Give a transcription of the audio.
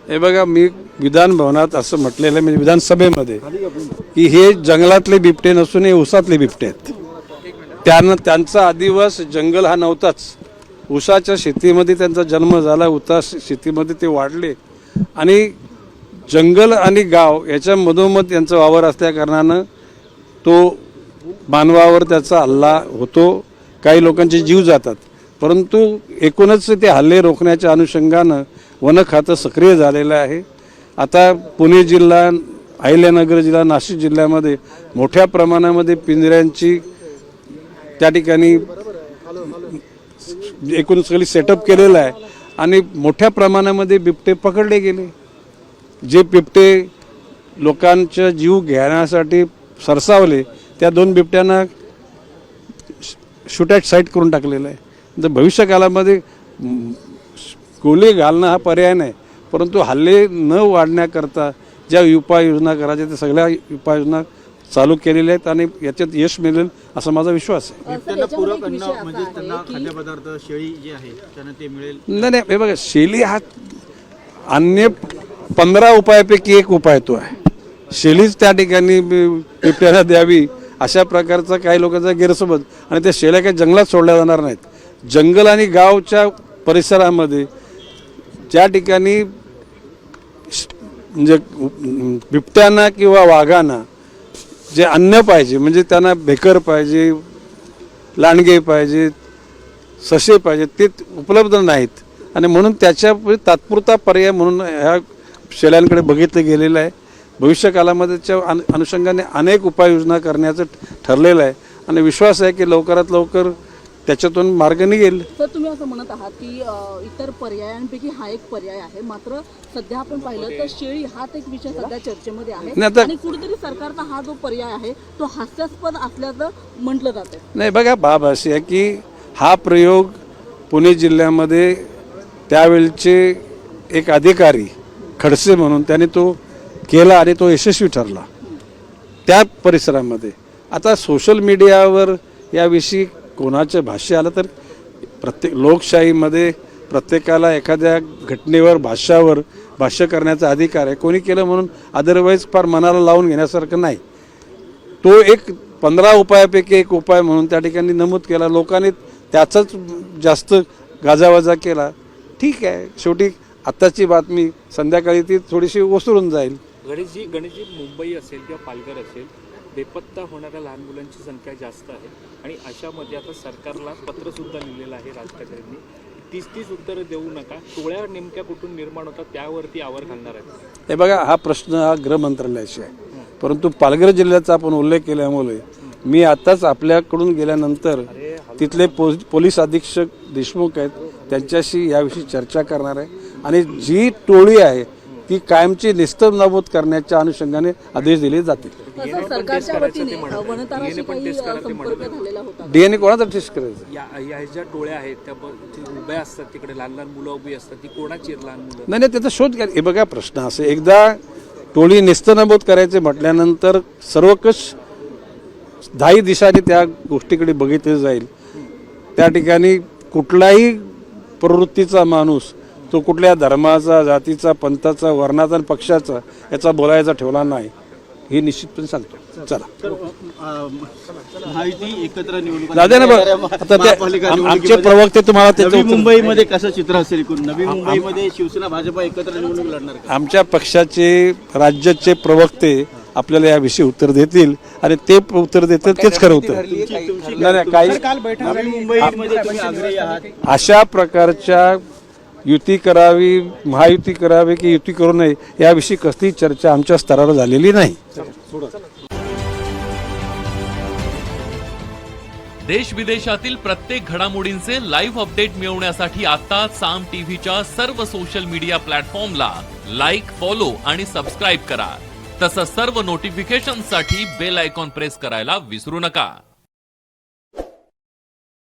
हे बघा, मी विधान भवनात असं म्हटलेलं आहे, म्हणजे विधानसभेमध्ये, की हे जंगलातले बिबटे नसून हे उसातले बिबटे आहेत. त्यांचा आदिवास जंगल हा नव्हताच. ऊसाच्या शेतीमध्ये त्यांचा जन्म झाला, ऊस शेतीमध्ये ते वाढले आणि जंगल आणि गाव याच्या मधोमध त्यांचा वावर असल्या कारणानं तो मानवावर त्याचा हल्ला होतो, काही लोकांचे जीव जातात. परंतु एकूणच ते हल्ले रोखण्याच्या अनुषंगानं वन खातं सक्रिय झालेलं आहे. आता पुणे जिल्हा, अहिल्यानगर जिल्हा, नाशिक जिल्ह्यामध्ये मोठ्या प्रमाणामध्ये पिंजऱ्यांची त्या ठिकाणी एकूण सगळी सेटअप केलेलं आहे आणि मोठ्या प्रमाणामध्ये बिबटे पकडले गेले. जे बिबटे लोकांचा जीव घेण्यासाठी सरसावले त्या 2 बिबट्यांना शूट ॲट साईट करून टाकलेलं आहे. तर भविष्यकालामध्ये गोळी घालणं हा पर्याय नाही, परंतु हल्ले न वाढण्याकरता ज्या उपाययोजना करायच्या त्या सगळ्या उपाययोजना चालू केलेल्या आहेत आणि याच्यात यश मिळेल असा माझा विश्वास आहे. त्यांना पूरक अन्न म्हणजे त्यांना खाद्यपदार्थ शेळी जे आहे त्यांना ते मिळेल. नाही, हे बघा, शेळी हा अन्य 15 उपायापैकी एक उपाय तो आहे. शेळीच त्या ठिकाणी बिबट्याला द्यावी अशा प्रकारचा काही लोकांचा गैरसमज, आणि त्या शेळ्या काही जंगलात सोडल्या जाणार नाहीत. जंगल आणि गावच्या परिसरामध्ये ज्या ठिकाणी म्हणजे बिबट्यांना किंवा वाघांना जे अन्न पाहिजे, म्हणजे त्यांना भेकर पाहिजे, लांडगे पाहिजे, ससे पाहिजे, ते उपलब्ध नाहीत आणि म्हणून त्याच्या तात्पुरता पर्याय म्हणून ह्या शेळ्यांकडे बघितलं गेलेलं आहे. भविष्यकालामध्येच्या अनुषंगाने अनेक उपाययोजना करण्याचं ठरलेलं आहे आणि विश्वास आहे की लवकरात लवकर त्याच्यातून मार्ग निघेल. तर तुम्ही असं म्हणत आहात की इतर पर्यायांपैकी हा एक पर्याय आहे, मात्र सध्या आपण पाहिलं तर शेळी हाच एक विषय सध्या चर्चेमध्ये आहे आणि कुठेतरी सरकारचा हा जो पर्याय आहे तो हास्यास्पद असल्याचं म्हटलं जातं. नाही, बघा, बाब अशी आहे की हा प्रयोग पुणे जिल्ह्यामध्ये त्यावेळचे एक अधिकारी खडसे म्हणून त्याने तो केला आणि तो यशस्वी ठरला त्या परिसरामध्ये. आता सोशल मीडियावर याविषयी कोणाचे भाष्य आलं तर प्रत्येक लोकशाहीमध्ये प्रत्येकाला एखाद्या घटनेवर भाष्य करण्याचा अधिकार आहे. कोणी केलं म्हणून अदरवाईज फार मनाला लावून घेण्यासारखं नाही. तो एक 15 उपायापैकी एक उपाय म्हणून त्या ठिकाणी नमूद केला. लोकांनी त्याचाच जास्त गाजावाजा केला. ठीक आहे, शेवटी आत्ताची बातमी संध्याकाळी ती थोडीशी ओसरून जाईल. गणेशजी, मुंबई असेल किंवा पालघर असेल, बेपत्ता होणाऱ्या लहान मुलांची संख्या जास्त आहे आणि अशामध्ये आता सरकारला पत्रसुद्धा लिहिलेलं आहे राज ठाकरेंनी. 30 उत्तरं देऊ नका, टोळ्या नेमक्या कुठून निर्माण होतात त्यावरती आवर घालणार आहे. हे बघा, हा प्रश्न हा गृह मंत्रालयाशी आहे, परंतु पालघर जिल्ह्याचा आपण उल्लेख केल्यामुळे मी आताच आपल्याकडून गेल्यानंतर तिथले पोलीस अधीक्षक देशमुख आहेत त्यांच्याशी याविषयी चर्चा करणार आहे आणि जी टोळी आहे ती कायमची नेस्तनाबूत करण्याच्या अनुषंगाने आदेश दिले जातील. DNA कोणाचा टेस्ट करायचं? या ज्या टोळ्या आहेत त्या उभ्या असतात तिकडे, लहान लहान मुलं उभी असतात, ती कोणाची लहान मुलं? नाही, त्याचा शोध घ्या. हे बघा, प्रश्न असे, एकदा टोळी नेस्तनाबूत करायचे म्हटल्यानंतर सर्वकष 10 दिशांनी त्या गोष्टीकडे बघितले जाईल. त्या ठिकाणी कुठलाही प्रवृत्तीचा माणूस, तो कुठल्या धर्माचा, जातीचा, पंथाचा, वर्णाचा आणि पक्षाचा याचा बोलायचा ठेवला नाही, हे निश्चितपणे सांगतो. चला, महायुती एकत्र निवडणूक दादा ना, आता ते आमचे प्रवक्ते तुम्हाला नवी मुंबईमध्ये कसं चित्र असेल? नवी मुंबईमध्ये शिवसेना भाजप एकत्र निवडणूक लढणार का? आमच्या पक्षाचे राज्याचे प्रवक्ते आपल्याला याविषयी उत्तर देतील आणि ते उत्तर देतील तेच खरं उत्तर. काही अशा प्रकारच्या युती करावी, महायुती करावी की युती करू नये याविषयी कसली चर्चा आमच्या स्तरावर झालेली नाही. देश विदेशातील प्रत्येक घडामोडींचे लाईव्ह अपडेट मिळवण्यासाठी आता साम टीव्हीच्या सर्व सोशल मीडिया प्लॅटफॉर्मला लाईक, फॉलो आणि सबस्क्राईब करा. तसंच सर्व नोटिफिकेशनसाठी बेल आयकॉन प्रेस करायला विसरू नका.